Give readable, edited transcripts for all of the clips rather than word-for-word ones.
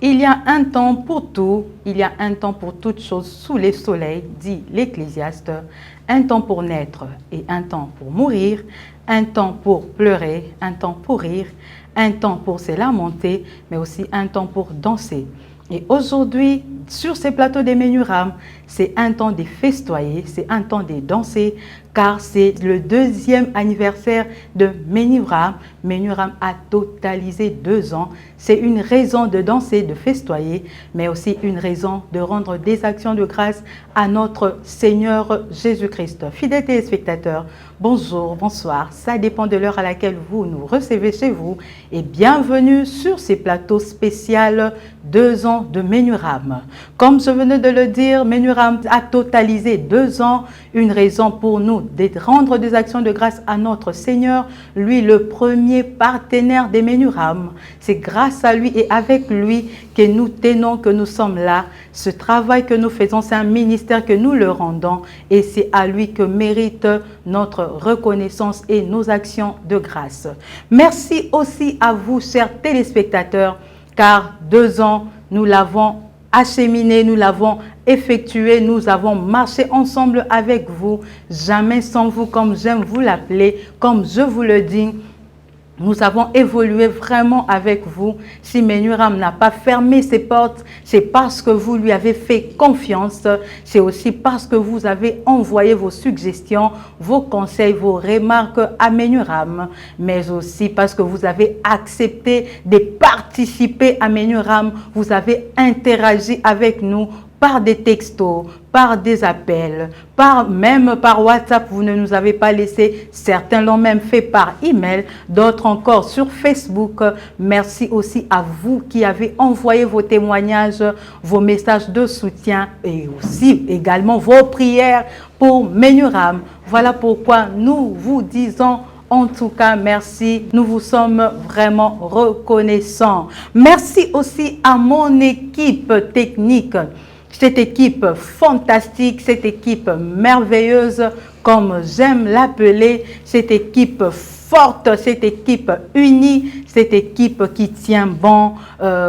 Il y a un temps pour tout, il y a un temps pour toutes choses sous les soleils, dit l'Ecclésiaste. Un temps pour naître et un temps pour mourir, un temps pour pleurer, un temps pour rire, un temps pour se lamenter, mais aussi un temps pour danser. Et aujourd'hui, sur ces plateaux des Menuram, c'est un temps de festoyer, c'est un temps de danser, car c'est le 2e anniversaire de Menuram. Menuram a totalisé 2 ans. C'est une raison de danser, de festoyer, mais aussi une raison de rendre des actions de grâce à notre Seigneur Jésus-Christ. Fidèles téléspectateurs, bonjour, bonsoir. Ça dépend de l'heure à laquelle vous nous recevez chez vous. Et bienvenue sur ces plateaux spéciaux 2 ans de Menuram. Comme je venais de le dire, Menuram a totalisé 2 ans, une raison pour nous de rendre des actions de grâce à notre Seigneur, lui le premier partenaire des Menuram. C'est grâce à lui et avec lui que nous tenons, que nous sommes là. Ce travail que nous faisons, c'est un ministère que nous le rendons et c'est à lui que mérite notre reconnaissance et nos actions de grâce. Merci aussi à vous, chers téléspectateurs, car 2 ans, nous l'avons acheminé, nous l'avons effectué, nous avons marché ensemble avec vous, jamais sans vous, comme j'aime vous l'appeler, comme je vous le dis. Nous avons évolué vraiment avec vous. Si Menuram n'a pas fermé ses portes, c'est parce que vous lui avez fait confiance. C'est aussi parce que vous avez envoyé vos suggestions, vos conseils, vos remarques à Menuram. Mais aussi parce que vous avez accepté de participer à Menuram. Vous avez interagi avec nous par des textos, par des appels, même par WhatsApp, vous ne nous avez pas laissé. Certains l'ont même fait par email, d'autres encore sur Facebook. Merci aussi à vous qui avez envoyé vos témoignages, vos messages de soutien et aussi également vos prières pour Menuram. Voilà pourquoi nous vous disons en tout cas, merci. Nous vous sommes vraiment reconnaissants. Merci aussi à mon équipe technique. Cette équipe fantastique, cette équipe merveilleuse, comme j'aime l'appeler, cette équipe forte, cette équipe unie, cette équipe qui tient bon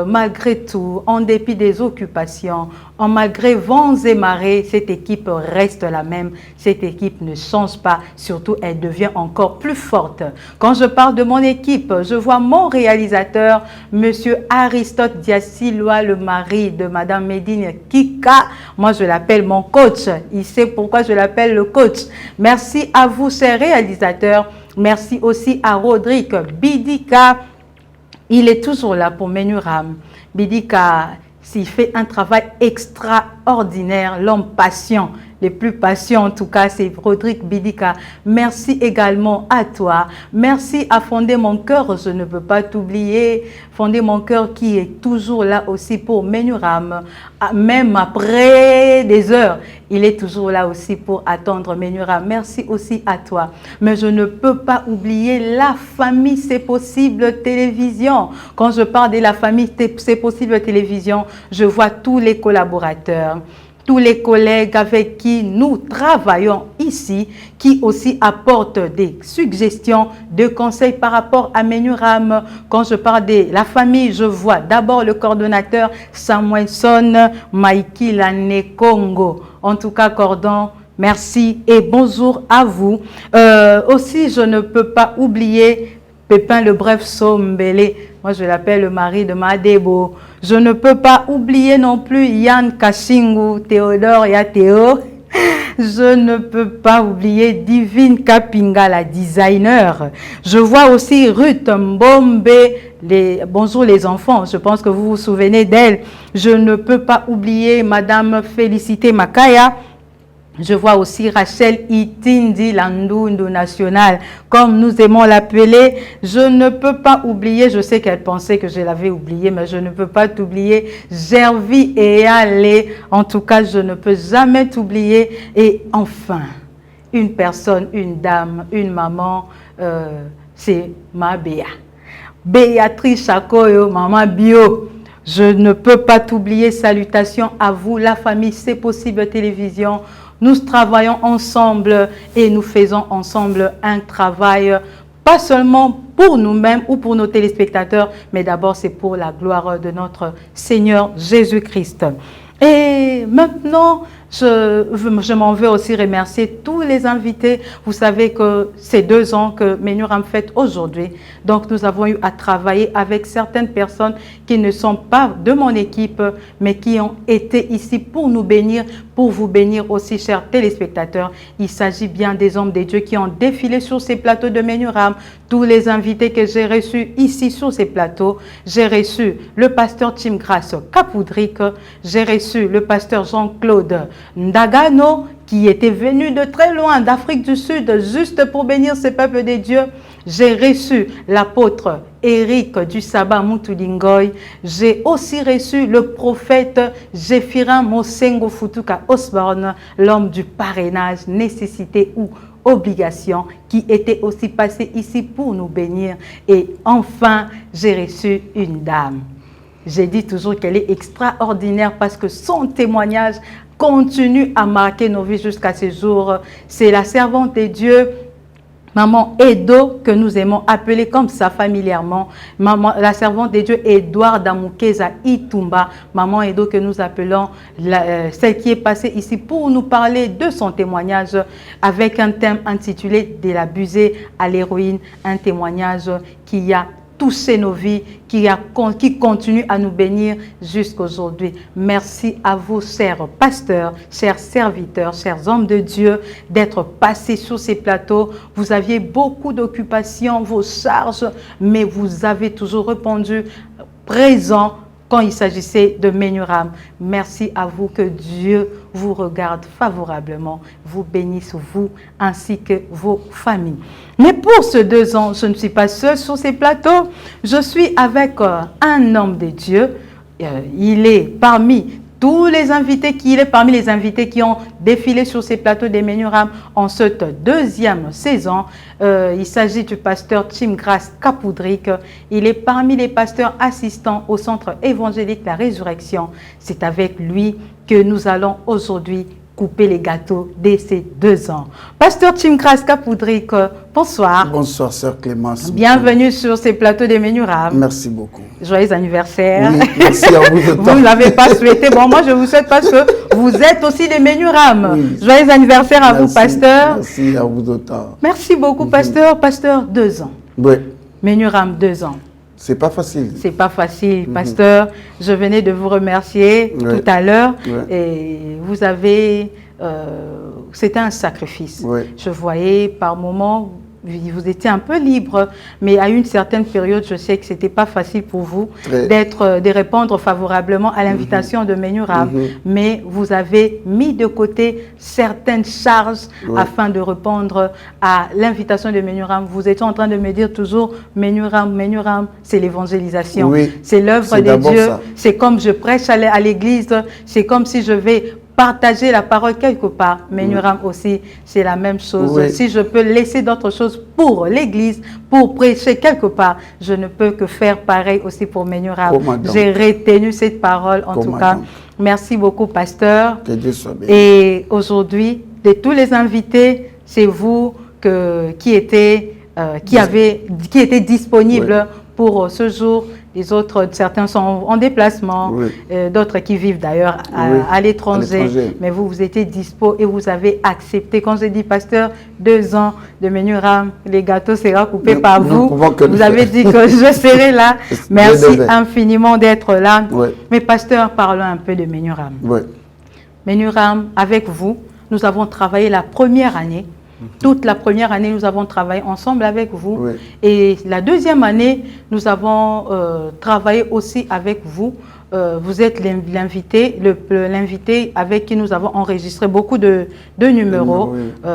malgré tout, en dépit des occupations, malgré vents et marées, cette équipe reste la même, cette équipe ne change pas, surtout elle devient encore plus forte. Quand je parle de mon équipe, je vois mon réalisateur, Monsieur Aristote Diassiloa, le mari de Madame Medine Kika. Moi, je l'appelle mon coach. Il sait pourquoi je l'appelle le coach. Merci à vous, chers réalisateurs. Merci aussi à Rodrigue Bidika. Il est toujours là pour Menuram. Bidika, s'il fait un travail extraordinaire, l'homme patient, les plus patients en tout cas, c'est Rodrigue Bidika. Merci également à toi. Merci à Fonder mon cœur, je ne peux pas t'oublier. Fonder mon cœur qui est toujours là aussi pour Menuram. Même après des heures, il est toujours là aussi pour attendre Menuram. Merci aussi à toi. Mais je ne peux pas oublier la famille C'est Possible Télévision. Quand je parle de la famille C'est Possible Télévision, je vois tous les collaborateurs, tous les collègues avec qui nous travaillons ici, qui aussi apportent des suggestions, des conseils par rapport à Menuram. Quand je parle de la famille, je vois d'abord le coordonnateur Samuelson Maiki Lane Congo. En tout cas, Cordon, merci et bonjour à vous. Aussi, je ne peux pas oublier Pépin le Bref Sombele. Moi, je l'appelle le mari de Madebo. Je ne peux pas oublier non plus Yann Kashingu, Théodore et Théo. Je ne peux pas oublier Divine Kapinga, la designer. Je vois aussi Ruth Mbombe. Bonjour les enfants, je pense que vous vous souvenez d'elle. Je ne peux pas oublier Madame Félicité Makaya. Je vois aussi Rachel Itindi Landundu National, comme nous aimons l'appeler. Je ne peux pas oublier, je sais qu'elle pensait que je l'avais oublié, mais je ne peux pas t'oublier. Gervie et Ale, en tout cas, je ne peux jamais t'oublier. Et enfin, une personne, une dame, une maman, c'est ma Béa. Béatrice Chakoyo, maman Bio. Je ne peux pas t'oublier. Salutations à vous, la famille C'est Possible Télévision. Nous travaillons ensemble et nous faisons ensemble un travail, pas seulement pour nous-mêmes ou pour nos téléspectateurs, mais d'abord c'est pour la gloire de notre Seigneur Jésus-Christ. Et maintenant, je m'en veux aussi remercier tous les invités. Vous savez que c'est 2 ans que Menuram fête aujourd'hui. Donc, nous avons eu à travailler avec certaines personnes qui ne sont pas de mon équipe, mais qui ont été ici pour nous bénir, pour vous bénir aussi, chers téléspectateurs. Il s'agit bien des hommes de Dieu qui ont défilé sur ces plateaux de Menuram. Tous les invités que j'ai reçus ici sur ces plateaux, j'ai reçu le pasteur Tim Grace Capoudric, j'ai reçu le pasteur Jean-Claude Ndagano, qui était venu de très loin, d'Afrique du Sud, juste pour bénir ce peuple de Dieu. J'ai reçu l'apôtre Eric du Sabbat Mutulingoy. J'ai aussi reçu le prophète Jéphirin Mosengo Futuka Osborne, l'homme du parrainage, nécessité ou obligation, qui était aussi passé ici pour nous bénir. Et enfin, j'ai reçu une dame. J'ai dit toujours qu'elle est extraordinaire parce que son témoignage continue à marquer nos vies jusqu'à ce jour. C'est la servante de Dieu, Maman Edo, que nous aimons appeler comme ça familièrement. La servante de Dieu, Edouard Damukeza Itumba. Maman Edo, que nous appelons celle qui est passée ici pour nous parler de son témoignage avec un thème intitulé « De l'abusé à l'héroïne », un témoignage qui a touché nos vies, qui continue à nous bénir jusqu'aujourd'hui. Merci à vous, chers pasteurs, chers serviteurs, chers hommes de Dieu, d'être passés sur ces plateaux. Vous aviez beaucoup d'occupations, vos charges, mais vous avez toujours répondu présent quand il s'agissait de Menuram. Merci à vous, que Dieu vous regarde favorablement, vous bénisse vous ainsi que vos familles. Mais pour ces 2 ans, je ne suis pas seule sur ces plateaux. Je suis avec un homme de Dieu. Il est parmi tous les invités, parmi les invités qui ont défilé sur ces plateaux des Menuram en cette 2e saison. Il s'agit du pasteur Tim Grace Capoudric. Il est parmi les pasteurs assistants au centre évangélique La Résurrection. C'est avec lui que nous allons aujourd'hui couper les gâteaux de ces 2 ans. Pasteur Tim Grace Capoudric, bonsoir. Bonsoir, sœur Clémence. Bienvenue sur ces plateaux des Menuram. Merci beaucoup. Joyeux anniversaire. Oui, merci à vous de Vous ne l'avez pas souhaité. Bon, moi, je vous souhaite parce que vous êtes aussi des Menuram. Oui. Joyeux anniversaire à vous, pasteur. Merci à vous d'autant. Merci beaucoup, pasteur. Pasteur, 2 ans. Oui. Menuram, 2 ans. C'est pas facile. C'est pas facile, pasteur. Je venais de vous remercier tout à l'heure. Et vous avez... c'était un sacrifice. Je voyais par moments... Vous étiez un peu libre, mais à une certaine période, je sais que ce n'était pas facile pour vous de répondre favorablement à l'invitation de Menuram. Mais vous avez mis de côté certaines charges afin de répondre à l'invitation de Menuram. Vous étiez en train de me dire toujours, Menuram, c'est l'évangélisation. C'est l'œuvre de Dieu. C'est comme je prêche à l'église. C'est comme si je vais partager la parole quelque part. Menuram aussi, c'est la même chose. Si je peux laisser d'autres choses pour l'église, pour prêcher quelque part, je ne peux que faire pareil aussi pour Menuram. J'ai retenu cette parole en tout cas. Merci beaucoup, pasteur. Que Dieu soit béni. Et aujourd'hui, de tous les invités, c'est vous qui étiez disponible pour ce jour. Les autres, certains sont en déplacement, Oui. D'autres qui vivent d'ailleurs Oui, à l'étranger. Mais vous étiez dispo et vous avez accepté. Quand j'ai dit, pasteur, 2 ans de Menuram, les gâteaux seront coupés par vous. Vous avez dit que je serai là. Merci infiniment d'être là. Oui. Mais pasteur, parlons un peu de Menuram. Oui. Menuram, avec vous, nous avons travaillé la première année. Toute la première année, nous avons travaillé ensemble avec vous. Oui. Et la deuxième année, nous avons travaillé aussi avec vous. Vous êtes l'invité avec qui nous avons enregistré beaucoup de numéros. Oui.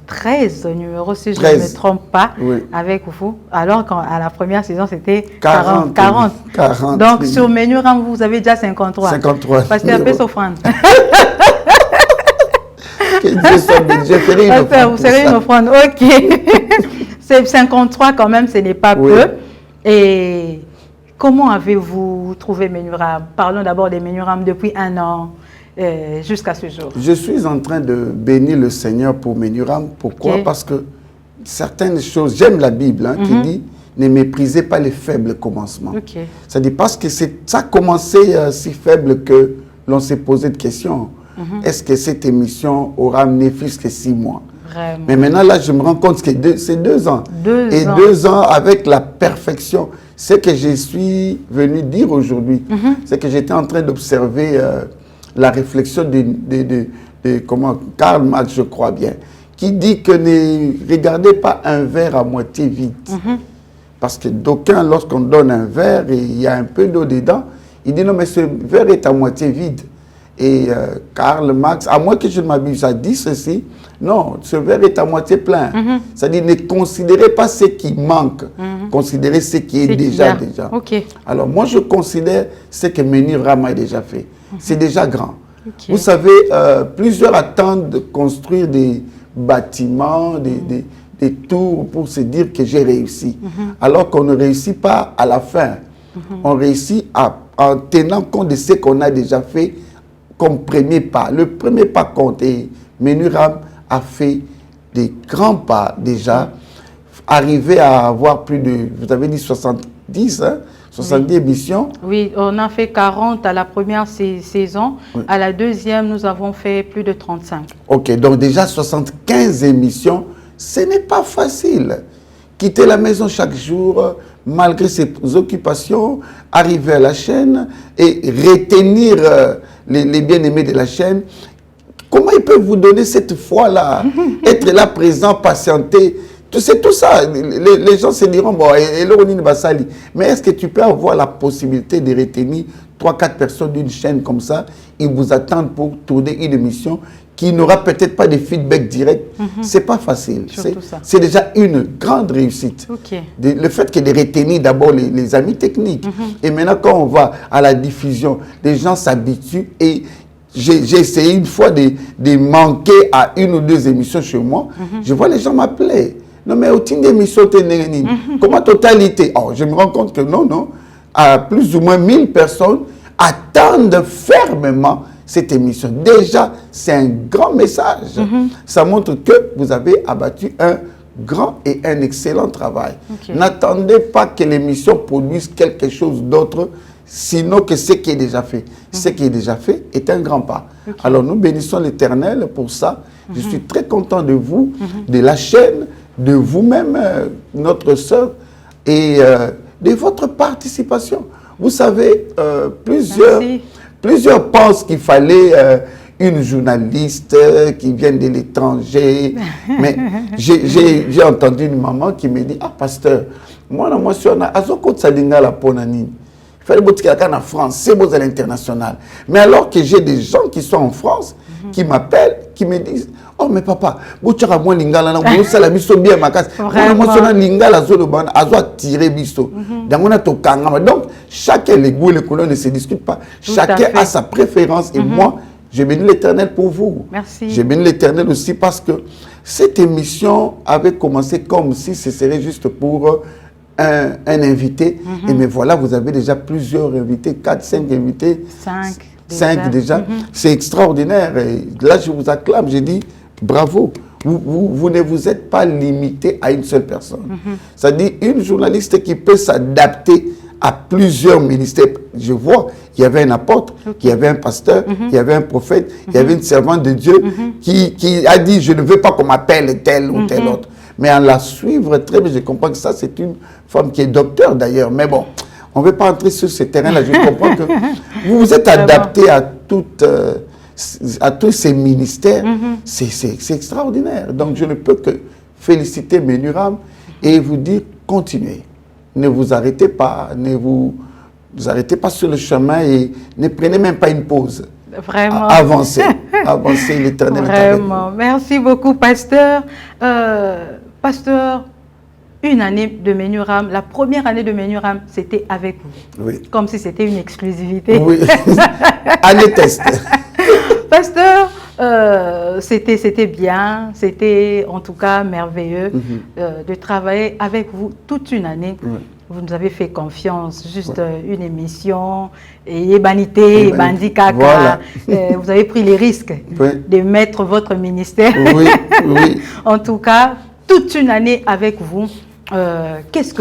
13 numéros, si je 13. ne me trompe pas, Oui. avec vous. Alors qu'à la première saison, c'était 40. 40. 40. Donc, sur Menuram, vous avez déjà 53. 53. Parce qu'il y a un peu s'offrande. Vous serez une offrande, ok. C'est 53 quand même, ce n'est pas peu. Et comment avez-vous trouvé Menuram? Parlons d'abord des Menuram depuis 1 an jusqu'à ce jour. Je suis en train de bénir le Seigneur pour Menuram. Pourquoi? Parce que certaines choses, j'aime la Bible qui dit ne méprisez pas les faibles commencements. C'est-à-dire parce que ça a commencé si faible que l'on s'est posé de questions. Est-ce que cette émission aura amené plus que 6 mois? Vraiment. Mais maintenant, là, je me rends compte que c'est 2 ans. 2 ans. 2 ans avec la perfection. Ce que je suis venu dire aujourd'hui, c'est que j'étais en train d'observer la réflexion de Karl Marx, je crois bien, qui dit que ne regardez pas un verre à moitié vide. Parce que d'aucuns, lorsqu'on donne un verre et il y a un peu d'eau dedans, il dit non, mais ce verre est à moitié vide. Et Karl Marx, à moins que je ne m'abuse, a dit ceci, non, ce verre est à moitié plein. C'est-à-dire, ne considérez pas ce qui manque, considérez ce qui est déjà. Alors, moi, je considère ce que Menuram a déjà fait. C'est déjà grand. Vous savez, plusieurs attendent de construire des bâtiments, des tours pour se dire que j'ai réussi. Alors qu'on ne réussit pas à la fin. On réussit en tenant compte de ce qu'on a déjà fait comme premier pas. Le premier pas compte. Et Menuram a fait des grands pas déjà. Arrivé à avoir plus de, vous avez dit 70, 70 émissions. Oui, on a fait 40 à la première saison. À la deuxième, nous avons fait plus de 35. Ok, donc déjà 75 émissions, ce n'est pas facile. Quitter la maison chaque jour, malgré ses occupations, arriver à la chaîne et retenir les bien-aimés de la chaîne. Comment ils peuvent vous donner cette foi-là? Être là présent, patienter. C'est tout ça. Les gens se diront, bon, et l'Oronine Bassali. Mais est-ce que tu peux avoir la possibilité de retenir 3-4 personnes d'une chaîne comme ça? Ils vous attendent pour tourner une émission qui n'aura peut-être pas de feedback direct. C'est pas facile. C'est déjà une grande réussite. Le fait que de retenir d'abord les amis techniques. Et maintenant, quand on va à la diffusion, les gens s'habituent. Et j'ai essayé une fois de manquer à 1 ou 2 émissions chez moi. Je vois les gens m'appeler. Non, mais au titre d'émission, comment totalité? Oh, je me rends compte que non. À plus ou moins 1000 personnes attendent fermement cette émission. Déjà, c'est un grand message. Ça montre que vous avez abattu un grand et un excellent travail. N'attendez pas que l'émission produise quelque chose d'autre, sinon que ce qui est déjà fait. Ce qui est déjà fait est un grand pas. Alors, nous bénissons l'Éternel pour ça. Je suis très content de vous, de la chaîne, de vous-même, notre sœur, et de votre participation. Vous savez, plusieurs pensent qu'il fallait une journaliste qui vient de l'étranger. Mais j'ai entendu une maman qui me dit, ah, pasteur, moi, je suis la ponanine. Il fallait que en France, c'est beau à l'international. Mais alors que j'ai des gens qui sont en France, qui m'appellent, qui me disent, oh, mais papa, vous avez moi lingala, vous savez biso bien ma casse. Moi, je suis lingala, tiré biso. Donc, chacun, les goûts et les couleurs ne se discutent pas. Chacun a sa préférence. Et moi, je bénis l'Éternel pour vous. Merci. Je bénis l'Éternel aussi parce que cette émission avait commencé comme si ce serait juste pour un invité. Et mais voilà, vous avez déjà plusieurs invités, 4, 5 invités. 5 déjà. C'est extraordinaire. Et là, je vous acclame, je dis bravo. vous ne vous êtes pas limité à une seule personne. C'est-à-dire une journaliste qui peut s'adapter à plusieurs ministères. Je vois, il y avait un apôtre, il y avait un pasteur, il y avait un prophète, il y avait une servante de Dieu qui a dit, je ne veux pas qu'on m'appelle tel ou tel autre. Mais en la suivre très bien, je comprends que ça, c'est une femme qui est docteur d'ailleurs. Mais bon, on ne veut pas entrer sur ce terrain-là. Je comprends que vous vous êtes adapté à tous ces ministères. C'est extraordinaire. Donc, je ne peux que féliciter Ménuram et vous dire, continuez. Ne vous arrêtez pas, ne vous arrêtez pas sur le chemin et ne prenez même pas une pause. Vraiment. Avancez, avancez, l'Éternel est avec vous. Vraiment. Merci beaucoup, pasteur. Pasteur, une année de Ménuram, la première année de Ménuram, c'était avec vous. Oui. Comme si c'était une exclusivité. Oui. Année test. Pasteur, c'était bien, c'était en tout cas merveilleux de travailler avec vous toute une année. Vous nous avez fait confiance, juste une émission, et Banité, Bandi Kaka. Voilà. Vous avez pris les risques de mettre votre ministère. Oui, oui. En tout cas, toute une année avec vous. Qu'est-ce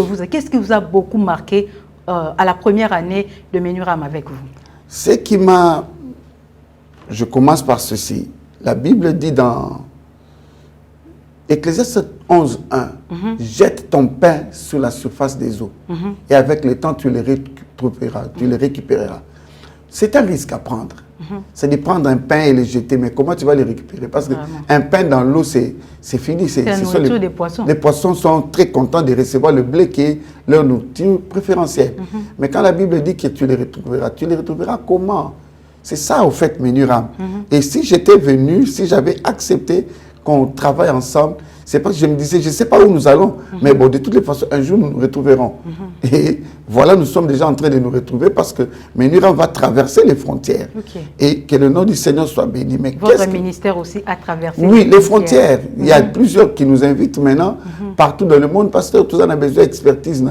qui vous a beaucoup marqué à la première année de Ménuram avec vous? Ce qui m'a... Je commence par ceci. La Bible dit dans Ecclésiaste 11:1, jette ton pain sur la surface des eaux et avec le temps tu les récupéreras. C'est un risque à prendre. C'est de prendre un pain et le jeter, mais comment tu vas le récupérer? Parce qu'un pain dans l'eau, c'est fini. C'est la nourriture des poissons. Les poissons sont très contents de recevoir le blé qui est leur nourriture préférentielle. Mais quand la Bible dit que tu les retrouveras comment? C'est ça, au fait, Ménuram. Et si j'étais venu, si j'avais accepté qu'on travaille ensemble, c'est parce que je me disais, je ne sais pas où nous allons, mais bon, de toutes les façons, un jour, nous nous retrouverons. Et voilà, nous sommes déjà en train de nous retrouver parce que Ménuram va traverser les frontières. Et que le nom du Seigneur soit béni. Mais votre ministère aussi a traversé les frontières. Il y a plusieurs qui nous invitent maintenant, partout dans le monde. Pasteur, tous on a besoin d'expertise.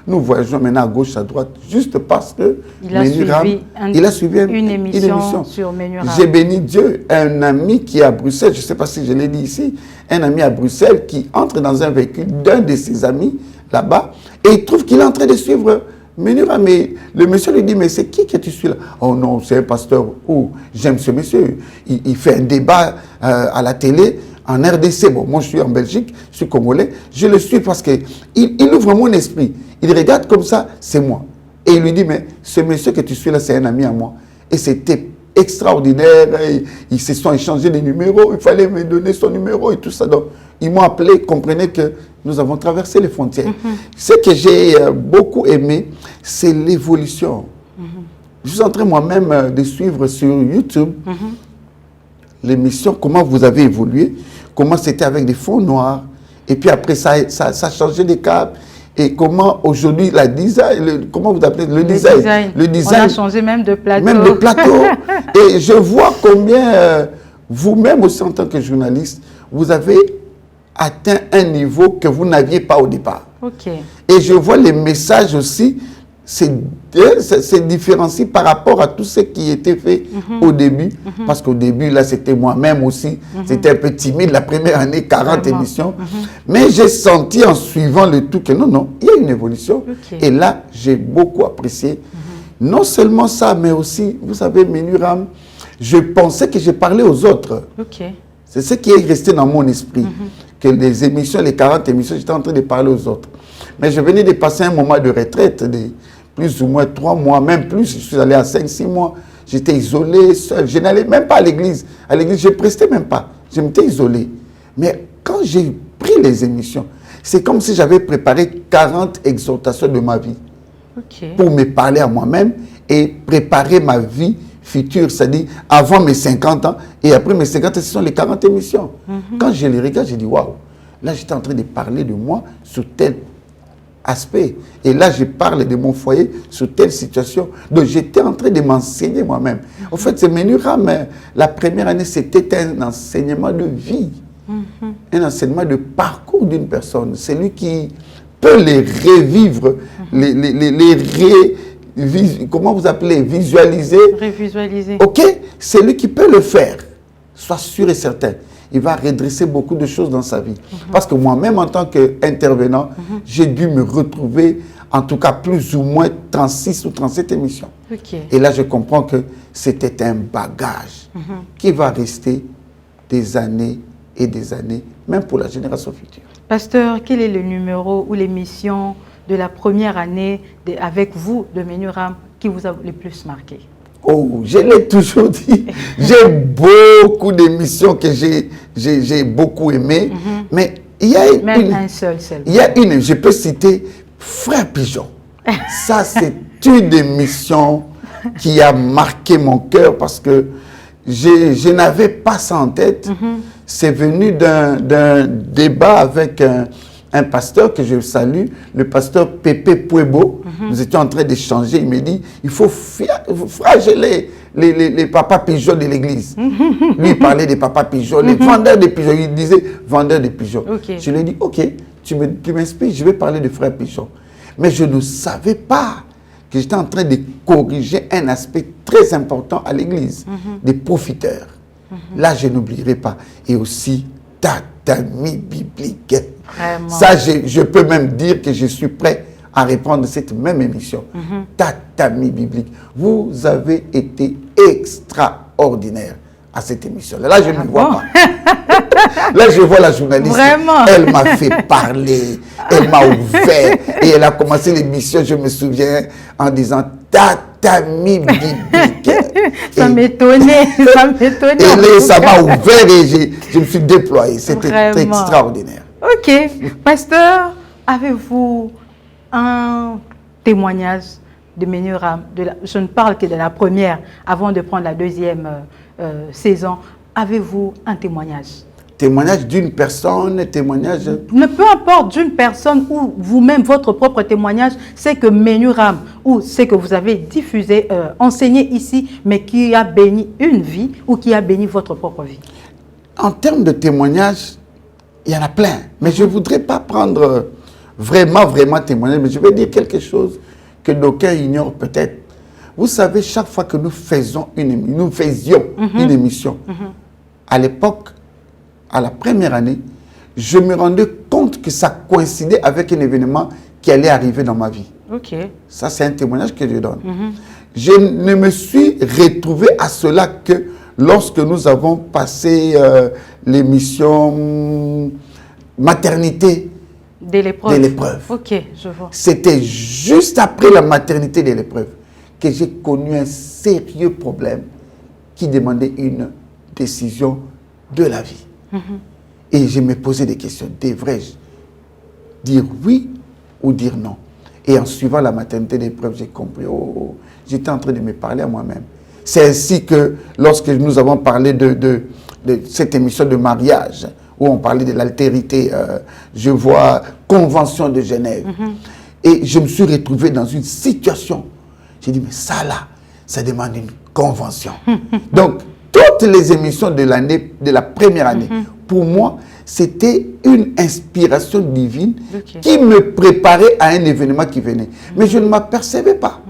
Nous voyageons maintenant à gauche, à droite, juste parce que il a suivi une émission sur Ménuram. J'ai béni Dieu, un ami qui est à Bruxelles, je ne sais pas si je l'ai dit ici, un ami à Bruxelles qui entre dans un véhicule d'un de ses amis là-bas et il trouve qu'il est en train de suivre Ménuram. Mais le monsieur lui dit, mais c'est qui que tu suis là? Oh non, c'est un pasteur. Oh, j'aime ce monsieur. Il fait un débat à la télé. En RDC, bon, moi je suis en Belgique, je suis congolais, je le suis parce qu'il ouvre mon esprit. Il regarde comme ça, c'est moi. Et il lui dit, mais ce monsieur que tu suis là, c'est un ami à moi. Et c'était extraordinaire. Ils se sont échangés des numéros, il fallait me donner son numéro et tout ça. Donc, ils m'ont appelé, comprenez que nous avons traversé les frontières. Ce que j'ai beaucoup aimé, c'est l'évolution. Je suis en train moi-même de suivre sur YouTube l'émission, comment vous avez évolué, comment c'était avec des fonds noirs, et puis après ça a changé de cap, et comment aujourd'hui la design, comment vous appelez le design. On a changé même de plateau. Même de plateau. Et je vois combien vous-même aussi en tant que journaliste, vous avez atteint un niveau que vous n'aviez pas au départ. Et je vois les messages aussi, c'est différencié par rapport à tout ce qui était fait au début. Parce qu'au début, là, c'était moi-même aussi. C'était un peu timide la première année, 40 émissions. Mais j'ai senti en suivant le tout que non, il y a une évolution. Et là, j'ai beaucoup apprécié. Non seulement ça, mais aussi, vous savez, Ménuram, je pensais que je parlais aux autres. C'est ce qui est resté dans mon esprit. Que les émissions, les 40 émissions, j'étais en train de parler aux autres. Mais je venais de passer un moment de retraite, de plus ou moins 3 mois, même plus. Je suis allé à 5-6 mois. J'étais isolé, seul. Je n'allais même pas à l'église. À l'église, je ne prestais même pas. Je m'étais isolé. Mais quand j'ai pris les émissions, c'est comme si j'avais préparé 40 exhortations de ma vie. Pour me parler à moi-même et préparer ma vie future, c'est-à-dire avant mes 50 ans et après mes 50 ans, ce sont les 40 émissions. Quand je les regarde, je dis waouh, là j'étais en train de parler de moi sur tel aspect. Et là, je parle de mon foyer sur telle situation. Donc, j'étais en train de m'enseigner moi-même. En fait, c'est Ménuram, la première année, c'était un enseignement de vie. Un enseignement de parcours d'une personne. C'est lui qui peut les revivre, comment vous appelez, visualiser. Révisualiser. Ok, c'est lui qui peut le faire. Sois sûr et certain. il va redresser beaucoup de choses dans sa vie. Parce que moi-même, en tant qu'intervenant, j'ai dû me retrouver, en tout cas plus ou moins 36 ou 37 émissions. Okay. Et là, je comprends que c'était un bagage qui va rester des années et des années, même pour la génération future. Pasteur, quel est le numéro ou l'émission de la première année avec vous de Menuram qui vous a le plus marqué? Oh, je l'ai toujours dit. J'ai beaucoup d'émissions que j'ai beaucoup aimées, mais il y a je peux citer Frère Pigeon. Ça, c'est une émission qui a marqué mon cœur parce que je n'avais pas ça en tête. C'est venu d'un débat avec un pasteur que je salue, le pasteur Pépé Puebo. Nous étions en train d'échanger. Il me dit, il faut flageller les papas pigeons de l'église. Lui, il parlait des papas pigeons, les vendeurs de pigeons. Il disait vendeurs de pigeons. Okay. Je lui ai dit, ok, tu m'inspires, je vais parler de frère pigeon. Mais je ne savais pas que j'étais en train de corriger un aspect très important à l'église, des profiteurs. Là, je n'oublierai pas. Et aussi, tatami biblique. Vraiment. Ça, je peux même dire que je suis prêt à répondre à cette même émission. Tatami biblique. Vous avez été extraordinaire à cette émission-là. Là, je ne vois pas. Là, je vois la journaliste. Vraiment. Elle m'a fait parler, elle m'a ouvert et elle a commencé l'émission, je me souviens, en disant tatami biblique. Ça m'étonnait, ça m'étonnait. Et ça m'a ouvert et je me suis déployé. C'était extraordinaire. Ok. Pasteur, avez-vous un témoignage de Menuram? Je ne parle que de la première, avant de prendre la deuxième saison. Avez-vous un témoignage? Témoignage d'une personne, témoignage... Ne peu importe d'une personne ou vous-même, votre propre témoignage, c'est que Menuram ou c'est que vous avez diffusé, enseigné ici, mais qui a béni une vie ou qui a béni votre propre vie. En termes de témoignage, il y en a plein. Mais je ne voudrais pas prendre vraiment témoignage, mais je vais dire quelque chose que d'aucuns ignorent peut-être. Vous savez, chaque fois que nous faisions une émission, à l'époque, à la première année, je me rendais compte que ça coïncidait avec un événement qui allait arriver dans ma vie. Ok. Ça, c'est un témoignage que je donne. Je ne me suis retrouvé à cela que lorsque nous avons passé l'émission maternité de l'épreuve. Ok, je vois. C'était juste après la maternité de l'épreuve que j'ai connu un sérieux problème qui demandait une décision de la vie. Et je me posais des questions. Devrais-je dire oui ou dire non? Et en suivant la maternité d'épreuve, j'ai compris. Oh, j'étais en train de me parler à moi-même. C'est ainsi que lorsque nous avons parlé de cette émission de mariage, où on parlait de l'altérité, je vois Convention de Genève. Et je me suis retrouvé dans une situation. J'ai dit, mais ça là, ça demande une convention. Donc, toutes les émissions de l'année, de la première année, pour moi, c'était une inspiration divine qui me préparait à un événement qui venait. Mais je ne m'apercevais pas.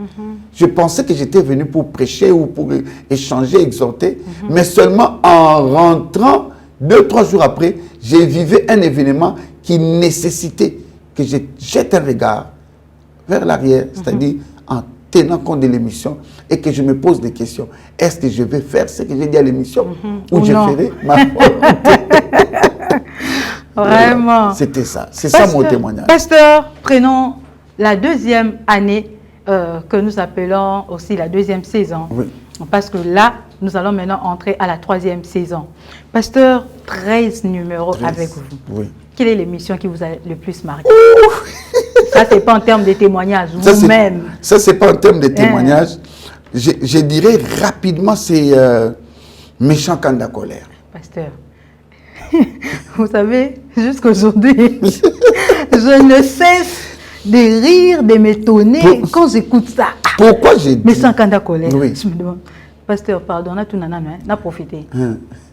Je pensais que j'étais venu pour prêcher ou pour échanger, exhorter. Mais seulement en rentrant, 2-3 jours après, j'ai vécu un événement qui nécessitait que je jette un regard vers l'arrière, c'est-à-dire en tenant compte de l'émission et que je me pose des questions. Est-ce que je vais faire ce que j'ai dit à l'émission ou je ferai ma volonté? Vraiment. C'était ça. C'est ça mon témoignage. Pasteur, prenons la deuxième année que nous appelons aussi la deuxième saison. Oui. Parce que là, nous allons maintenant entrer à la troisième saison. Pasteur, 13 numéros 13. Avec vous. Oui. Quelle est l'émission qui vous a le plus marqué? Ça, ce n'est pas en termes de témoignages, vous-même. Ça, ce n'est pas en termes de témoignages. Je dirais rapidement, c'est Méchant Kanda Colère. Pasteur, vous savez, jusqu'aujourd'hui, je ne cesse de rire, de m'étonner quand j'écoute ça. Pourquoi j'ai dit Méchant Kanda Colère. Oui. Je me demande, Pasteur, pardon, on a tout n'a profité.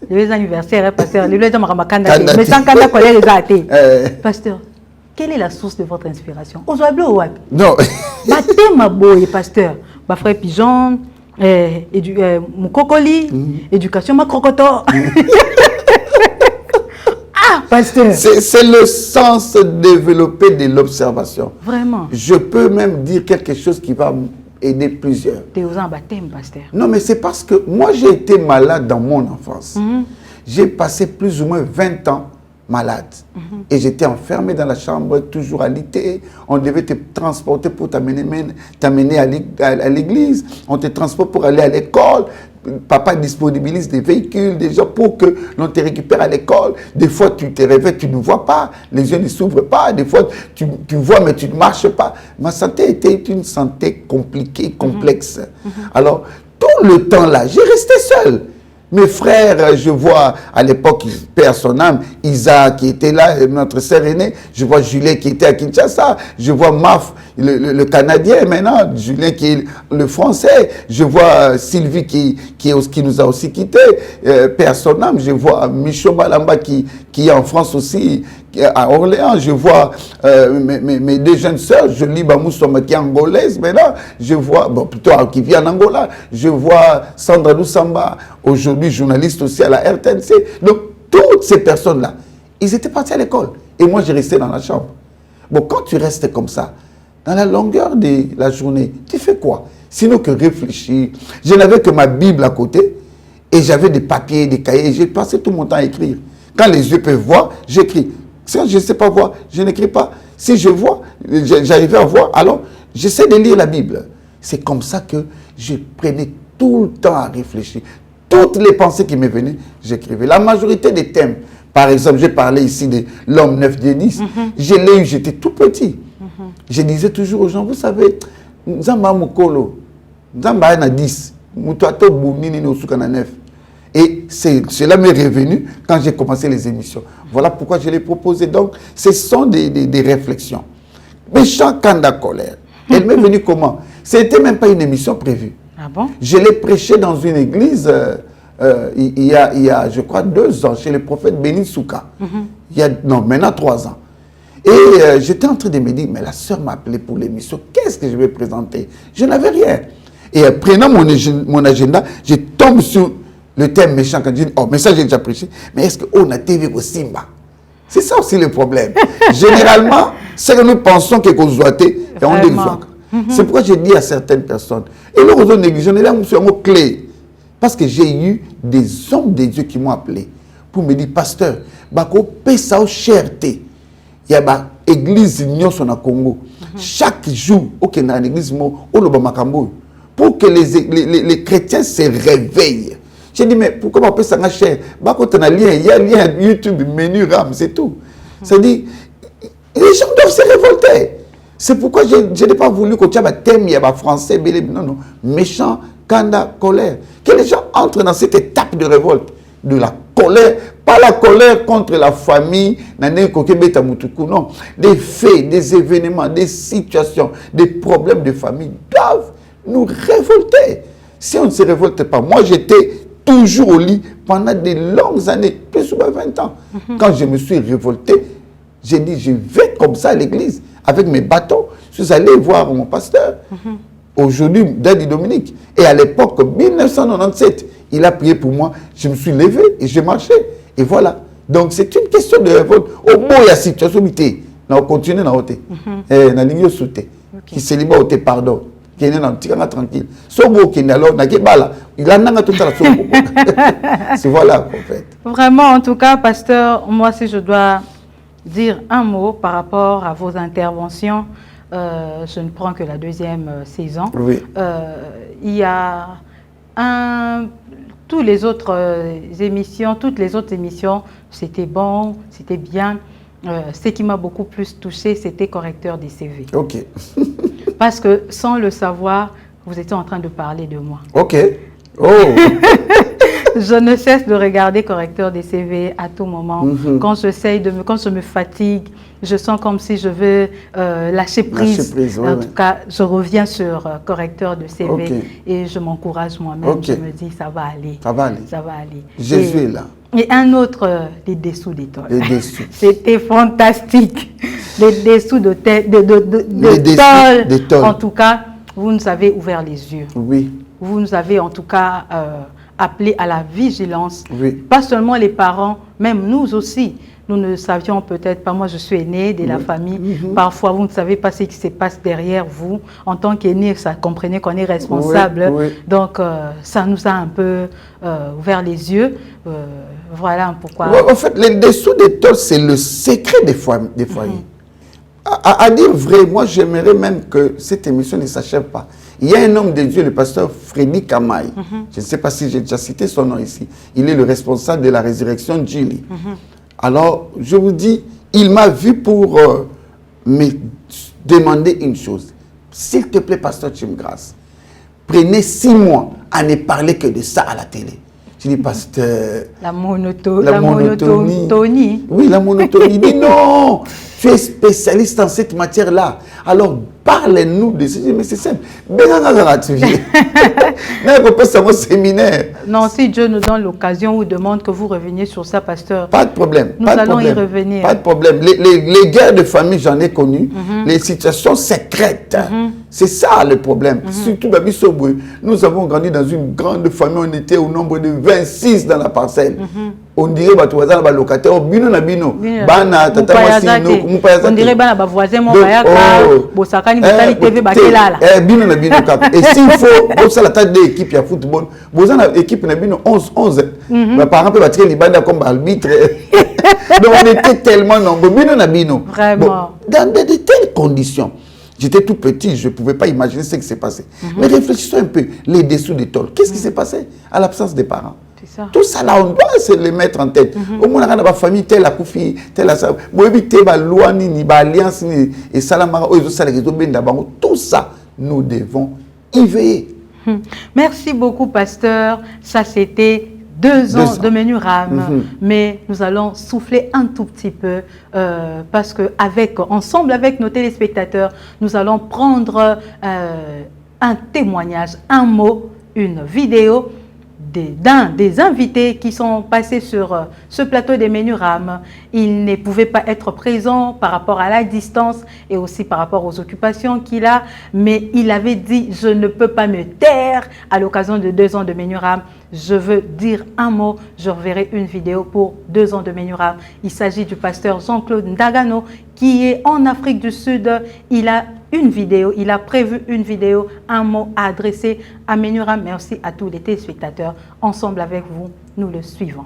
Les anniversaires, pasteur, les gens m'ont Méchant Kanda Colère, les a été. Pasteur, quelle est la source de votre inspiration? Aujourd'hui, non. Ma boy, pasteur, ma frère Pigeon, mon cocoli, éducation, ma crocoto. Ah, pasteur. C'est le sens développé de l'observation. Vraiment. Je peux même dire quelque chose qui va aider plusieurs. Tu es aux baptême, pasteur. Non, mais c'est parce que moi, j'ai été malade dans mon enfance. J'ai passé plus ou moins 20 ans malade. Et j'étais enfermé dans la chambre, toujours alité. On devait te transporter pour t'amener à l'église. On te transporte pour aller à l'école. Papa disponibilise des véhicules déjà pour que l'on te récupère à l'école. Des fois, tu te réveilles, tu ne vois pas. Les yeux ne s'ouvrent pas. Des fois, tu vois, mais tu ne marches pas. Ma santé était une santé compliquée, complexe. Alors, tout le temps là, j'ai resté seul. Mes frères, je vois à l'époque, père son âme, Isa qui était là, notre sœur aînée, je vois Julien qui était à Kinshasa, je vois Maf, le Canadien maintenant, Julien qui est le Français, je vois Sylvie qui nous a aussi quittés, père son âme, je vois Michaud Malamba qui est en France aussi, à Orléans, je vois mes deux jeunes sœurs, Jolie Bamoussoma qui est angolaise maintenant, je vois, bon plutôt qui vit en Angola, je vois Sandra Lusamba, aujourd'hui journaliste aussi à la RTNC. Donc toutes ces personnes-là, ils étaient partis à l'école. Et moi, j'ai resté dans la chambre. Bon, quand tu restes comme ça, dans la longueur de la journée, tu fais quoi? Sinon que réfléchir. Je n'avais que ma Bible à côté et j'avais des papiers, des cahiers. J'ai passé tout mon temps à écrire. Quand les yeux peuvent voir, j'écris. Si je ne sais pas voir, je n'écris pas. Si je vois, j'arrivais à voir, alors j'essaie de lire la Bible. C'est comme ça que je prenais tout le temps à réfléchir. Toutes les pensées qui me venaient, j'écrivais. La majorité des thèmes, par exemple, j'ai parlé ici de l'homme 9-10, je l'ai eu, j'étais tout petit. Je disais toujours aux gens, vous savez, Nzamba Mukolo, Nzamba na 10, Mutuato Bounini no Sukana 9. Et cela m'est revenu quand j'ai commencé les émissions. Voilà pourquoi je l'ai proposé. Donc, ce sont des réflexions. Méchant Kanda colère. Elle m'est venue comment? Ce n'était même pas une émission prévue. Ah bon? Je l'ai prêché dans une église il y a, je crois, 2 ans, chez le prophète Béni Souka. Non, maintenant 3 ans. Et j'étais en train de me dire, mais la sœur m'a appelé pour l'émission, qu'est-ce que je vais présenter? Je n'avais rien. Et prenant mon agenda, je tombe sur le thème méchant quand je dis, oh, mais ça j'ai déjà prêché, mais est-ce qu'on a TV au Simba? C'est ça aussi le problème. Généralement, c'est que nous pensons que qu'on soit et on dézoque. C'est pourquoi je dis à certaines personnes, et là, on néglige, on est là, c'est un mot clé. Parce que j'ai eu des hommes de Dieu qui m'ont appelé pour me dire, pasteur, bako pesa o cherté. Il y a une église au Congo. Chaque jour, il y a une église pour que les chrétiens se réveillent. J'ai dit, mais pourquoi on peut s'en acheter? Il y a un lien YouTube, menu RAM, c'est tout. C'est-à-dire, les gens doivent se révolter. C'est pourquoi je n'ai pas voulu que tu aies un thème, il y a un français, non, non, méchant, kanda, colère. Que les gens entrent dans cette étape de révolte, de la colère, pas la colère contre la famille, non, des faits, des événements, des situations, des problèmes de famille doivent nous révolter. Si on ne se révolte pas, moi j'étais toujours au lit pendant de longues années, plus ou moins 20 ans. Quand je me suis révolté, j'ai dit, je vais comme ça à l'église, avec mes bâtons. Je suis allé voir mon pasteur, aujourd'hui, Daddy Dominique. Et à l'époque, 1997, il a prié pour moi. Je me suis levé et j'ai marché. Et voilà. Donc, c'est une question de révolte. Au bout, il y a situation, on continue à ôter. Dans la ligne sauter. Qui se libère, pardon. Qui est tranquille. Sobo qui est alors, il a tout à c'est voilà, en fait. Vraiment, en tout cas, pasteur, moi, si je dois dire un mot par rapport à vos interventions, je ne prends que la 2e saison. Oui. Il y a toutes les autres émissions, c'était bon, c'était bien. Ce qui m'a beaucoup plus touché, c'était correcteur des CV. Ok. Parce que sans le savoir, vous étiez en train de parler de moi. Ok. Oh. Je ne cesse de regarder correcteur des CV à tout moment. Quand quand je me fatigue, je sens comme si je veux lâcher prise. En tout cas, je reviens sur correcteur de CV et je m'encourage moi-même. Je me dis, ça va aller. Ça va aller. Ça va aller. Jésus est là. Et un autre, les dessous d'étoiles. Les dessous. C'était fantastique. Les dessous de tôle. En tout cas, vous nous avez ouvert les yeux. Oui. Vous nous avez en tout cas appelé à la vigilance. Oui. Pas seulement les parents, même nous aussi. nous ne savions peut-être pas, moi je suis aînée de la famille, parfois vous ne savez pas ce qui se passe derrière vous. En tant qu'aîné, ça comprenait qu'on est responsable, donc ça nous a un peu ouvert les yeux, voilà pourquoi. En fait, les dessous des tôles, c'est le secret des foyers. À dire vrai, moi j'aimerais même que cette émission ne s'achève pas. Il y a un homme de Dieu, le pasteur Freddy Kamaï. Je ne sais pas si j'ai déjà cité son nom ici. Il est le responsable de la résurrection Julie. Alors, je vous dis, il m'a vu pour me demander une chose. S'il te plaît, pasteur Chimgrace, prenez 6 mois à ne parler que de ça à la télé. Je dis, pasteur... La monotonie. Oui, la monotonie. Il dit, non, tu es spécialiste en cette matière-là. Alors, parlez-nous de ce. Mais c'est simple. Séminaire. Non, si Dieu nous donne l'occasion ou demande que vous reveniez sur ça, pasteur. Pas de problème. Nous allons y revenir. Pas de problème. Les guerres de famille, j'en ai connu. Les situations secrètes. C'est ça le problème. Surtout, nous avons grandi dans une grande famille. On était au nombre de 26 dans la parcelle. On dirait que tu es locataire. On dirait que voisin et s'il faut, la taille de l'équipe de football, vous avez une équipe 11-11. Mes parents peuvent battre l'Ibanda comme arbitre. Donc on était tellement nombreux. Vraiment. Dans de telles conditions. J'étais tout petit, je ne pouvais pas imaginer ce qui s'est passé. Mais réfléchissons un peu, les dessous des tôles. Qu'est-ce qui s'est passé à l'absence des parents? Ça. Tout ça là, on doit se le mettre en tête. Au moins, dans la famille, telle la koufi, telle la sa. Loi ni alliance ni et salamara, tout ça, nous devons y veiller. Merci beaucoup, pasteur. Ça, c'était 2 ans de Menuram, mais nous allons souffler un tout petit peu parce que ensemble avec nos téléspectateurs, nous allons prendre un témoignage, un mot, une vidéo des invités qui sont passés sur ce plateau des Menuram. Il ne pouvait pas être présent par rapport à la distance et aussi par rapport aux occupations qu'il a, mais il avait dit « Je ne peux pas me taire » à l'occasion de 2 ans de Menuram. Je veux dire un mot, je reverrai une vidéo pour 2 ans de Menuram. Il s'agit du pasteur Jean-Claude Ndagano qui est en Afrique du Sud. Il a une vidéo, il a prévu une vidéo, un mot à adresser à Menuram, mais aussi à tous les téléspectateurs. Ensemble avec vous, nous le suivons.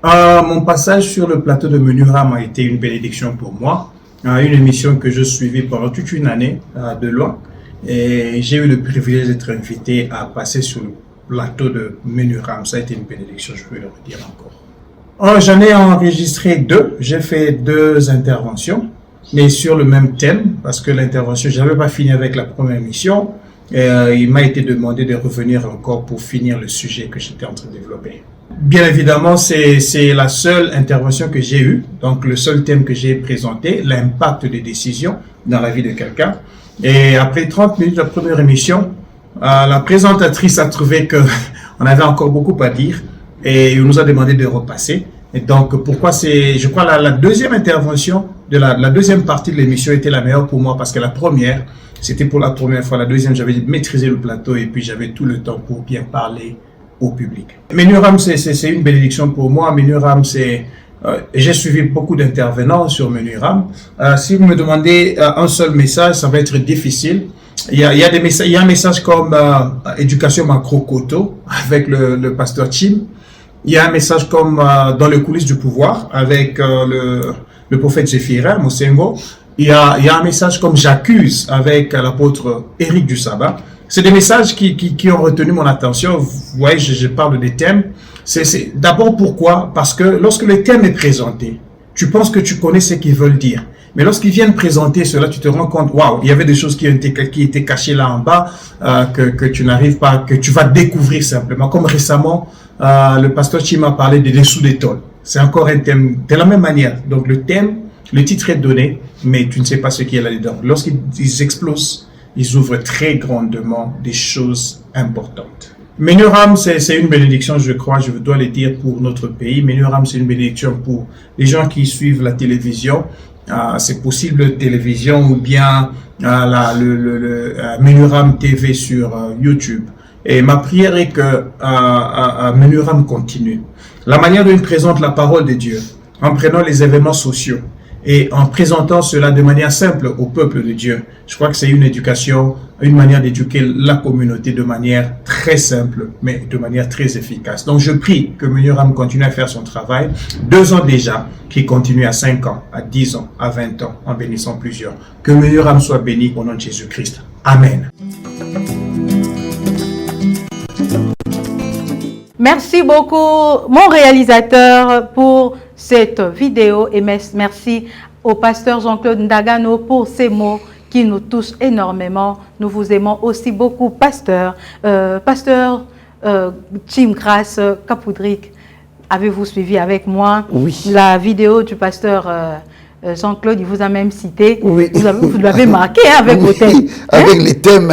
Mon passage sur le plateau de Menuram a été une bénédiction pour moi. Une émission que je suivais pendant toute une année de loin. Et j'ai eu le privilège d'être invité à passer sur le plateau de Menuram. Ça a été une bénédiction, je peux le redire encore. J'en ai enregistré 2. J'ai fait 2 interventions, mais sur le même thème, parce que l'intervention, je n'avais pas fini avec la première émission. Il m'a été demandé de revenir encore pour finir le sujet que j'étais en train de développer. Bien évidemment, c'est la seule intervention que j'ai eue, donc le seul thème que j'ai présenté, l'impact des décisions dans la vie de quelqu'un. Et après 30 minutes de la première émission, la présentatrice a trouvé qu'on avait encore beaucoup à dire et il nous a demandé de repasser. Et donc, pourquoi je crois, la deuxième intervention de la deuxième partie de l'émission était la meilleure pour moi parce que la première, c'était pour la première fois. La deuxième, j'avais maîtrisé le plateau et puis j'avais tout le temps pour bien parler au public. Menuram, c'est une bénédiction pour moi. Menuram, j'ai suivi beaucoup d'intervenants sur Menuram. Si vous me demandez un seul message, ça va être difficile. Il y a des messages, il y a un message comme éducation macro-koto avec le pasteur Chim. Il y a un message comme dans les coulisses du pouvoir avec le prophète Zéphirin Mosengo. Il y a un message comme j'accuse avec l'apôtre Éric du Sabbat. C'est des messages qui ont retenu mon attention. Vous voyez, je parle des thèmes. C'est d'abord pourquoi? Parce que lorsque le thème est présenté, tu penses que tu connais ce qu'ils veulent dire. Mais lorsqu'ils viennent présenter cela, tu te rends compte, waouh, il y avait des choses qui étaient cachées là en bas, que tu n'arrives pas, que tu vas découvrir simplement. Comme récemment, le pasteur Chim a parlé des dessous des tôles. C'est encore un thème de la même manière. Donc le thème, le titre est donné, mais tu ne sais pas ce qu'il y a là-dedans. Lorsqu'ils explosent, ils ouvrent très grandement des choses importantes. Menuram, c'est une bénédiction, je crois, je dois le dire, pour notre pays. Menuram, c'est une bénédiction pour les gens qui suivent la télévision. C'est possible télévision ou bien Menuram TV sur YouTube. Et ma prière est que Menuram continue. La manière dont il présente la parole de Dieu, en prenant les événements sociaux et en présentant cela de manière simple au peuple de Dieu, je crois que c'est une éducation, une manière d'éduquer la communauté de manière très simple, mais de manière très efficace. Donc je prie que Menuram continue à faire son travail. 2 ans déjà, qu'il continue à 5 ans, à 10 ans, à 20 ans, en bénissant plusieurs. Que Menuram soit béni au nom de Jésus-Christ. Amen. Merci beaucoup, mon réalisateur, pour cette vidéo et merci au pasteur Jean-Claude Ndagano pour ces mots qui nous touchent énormément. Nous vous aimons aussi beaucoup, pasteur. Pasteur Tim Grace Capoudric, avez-vous suivi avec moi la vidéo du pasteur Jean-Claude? Il vous a même cité. Oui. Vous l'avez marqué avec vos thèmes. Avec les thèmes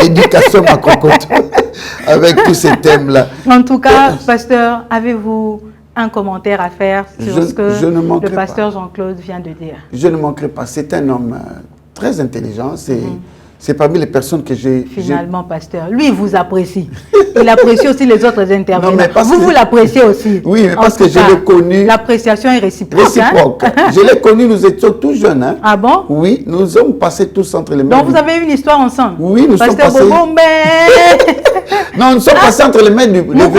éducation macrocote. Avec tous ces thèmes-là. En tout cas, pasteur, avez-vous un commentaire à faire sur ce que le pasteur Jean-Claude vient de dire? Je ne manquerai pas. C'est un homme très intelligent. C'est parmi les personnes que j'ai... Finalement, pasteur, lui, il vous apprécie. Il apprécie aussi les autres intervenants. Non, mais vous l'appréciez aussi. Oui, mais parce que je l'ai connu... L'appréciation est réciproque. Réciproque. Hein? Je l'ai connu, nous étions tous jeunes. Hein? Ah bon? Oui, nous sommes passés tous entre les mains. Donc, vous avez une histoire ensemble? Oui, nous sommes passés... Non, nous sommes passés entre les mains du... Non,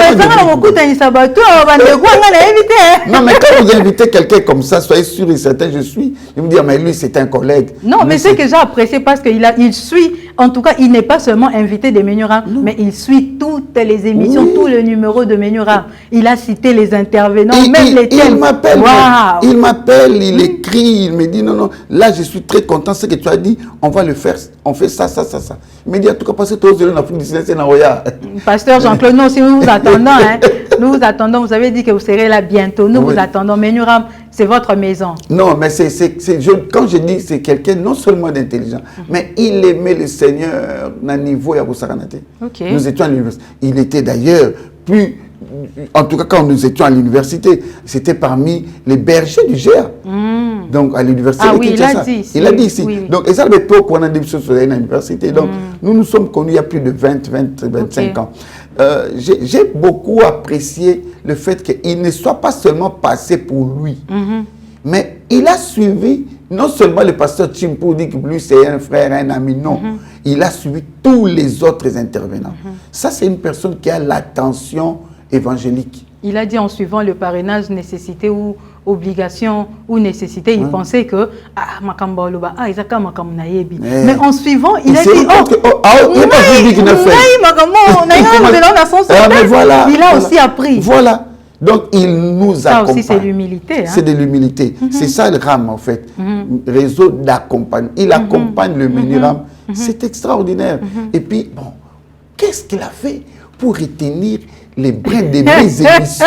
mais quand vous invitez quelqu'un comme ça, soyez sûr et certain, je suis. Il me dit, mais lui, c'est un collègue. Non, mais c'est que j'ai apprécié parce qu'il suit, en tout cas, il n'est pas seulement invité des Menuram, mais il suit toutes les émissions, tous les numéros de Menuram. Il a cité les intervenants, même les thèmes. Il m'appelle, il écrit, il me dit, non, là, je suis très content, ce que tu as dit, on va le faire, on fait ça. Il me dit, en tout cas, parce que toi, tu es en Afrique du Sud, c'est Naoya. Pasteur Jean-Claude, nous aussi, nous vous attendons. Hein. Nous vous attendons. Vous avez dit que vous serez là bientôt. Nous vous attendons. Menuram, c'est votre maison. Non, mais quand je dis c'est quelqu'un non seulement d'intelligent, mais il aimait le Seigneur à niveau Yabosaranate. Nous étions à l'université. Il était d'ailleurs plus... En tout cas, quand nous étions à l'université, c'était parmi les bergers du GER. Donc, à l'université. Ah oui, il a dit ici. Il a dit ici. Oui. Donc, et ça, le peu qu'on a dit sur l'université. Donc, nous nous sommes connus il y a plus de 25 ans. J'ai beaucoup apprécié le fait qu'il ne soit pas seulement passé pour lui, mais il a suivi non seulement le pasteur Tim pour dire que lui c'est un frère, un ami, non. Il a suivi tous les autres intervenants. Ça, c'est une personne qui a l'attention évangélique. Il a dit en suivant le parrainage, nécessité ou obligation ou nécessité, il pensait que mais en suivant, il a dit il a aussi appris. Voilà. Donc, il nous accompagne. Ça aussi, c'est l'humilité. C'est de l'humilité. C'est ça le RAM, en fait. Réseau d'accompagnement. Il accompagne le Menuram. C'est extraordinaire. Et puis, bon, qu'est-ce qu'il a fait pour retenir les brins de mes émissions?